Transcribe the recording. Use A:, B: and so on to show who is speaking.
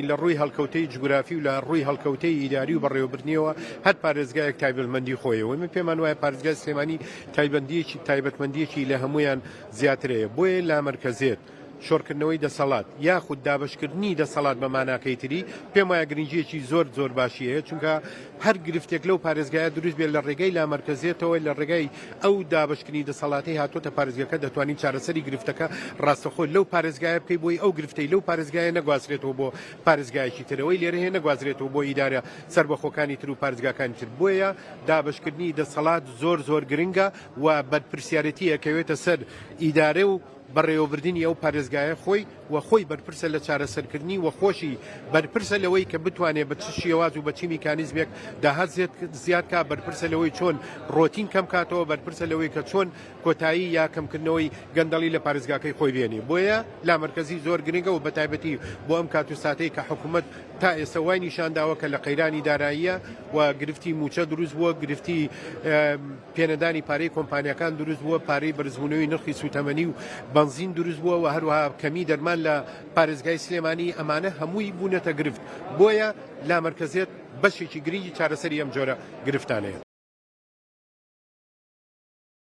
A: لە ڕووی هەڵکەوتەی جوگرافی و لە ڕووی هەڵکەوتەی ئیداری و بەڕێوەبردنەوە هەر پارێزگایەک تایبەتمەندی خۆیەوە من پێمان وایە پارێزگای سلێمانی تایبەتمەندیەکی لە هەمویان زیاترەیە بۆیە لامەرکەزێت شۆڕکردنەوەی دەسەڵات یاخود دابشکردنی دەسەڵات بە ماناکەی تری پێم وایە گرنگیەکی زۆر باشی هەیە چونکە هەر گرفتێک لەو پارێزگایە دروست بێت لە ڕێگەی لامەرکەزێتەوە لە ڕێگەی ئەو دابشکردنی دەسەڵاتی هاتوۆتە پارێزگەکە دەتوانین چارەسەری گرفتەکە ڕاستەخۆ لەو پارێزگایە بکەی بۆی ئەو گرفتەی لەو پارێزگایە نەگوازرێتەوە بۆ پارێزگایەکی ترەوەی لێرە هەیە نەگوازرێتەوە بۆ ئیدارە سەربەخۆکانی تر و پارێزگاکانی تر بۆیە دابشکردنی دەسەڵات زۆر گرنگە و بەرپرسیارەتی ئەکەوێتە سەر ئیدارە و بەڕێوەبردننی ئەو پارێزگایە خۆی بەرپرسە لە چارەسەرکردنی و خۆشی بەرپرسە لەوەی کە بتوانێت بە چ شێواز و بە چی میکانیزمێک داهات زیاد کا بەرپرسە لەوەی چۆن ڕۆتین کەم کاتەوە بەرپرسە لەوەی کە چۆن کۆتایی یا کەمکردنەوەی گەندەڵی لە پارێزگاکەی خۆی بێنێ بۆیە لامەرکەزی زۆر گرنگە و بەتایبەتی بۆ ئەم کات و ساتەی کە حکوومەت تا ئێستا وای نیشانداوە کە لە قەیرانی داراییە و گرفتی موچە دروست بووە گرفتی پێنەدانی پارەی کۆمپانیەکان دروست بووە پارەی بەرزبوونەوەی نرخی سوتەمەنی و بنزین دروست بووە و هەروەها کەمی دەرمان لە پارێزگای سلێمانی ئەمانە هەمووی بوونەتە گرفت بۆیە لامەرکەزێت بەشێکی گرنگی چارەسەری ئەم جۆرە گرفتانەیە.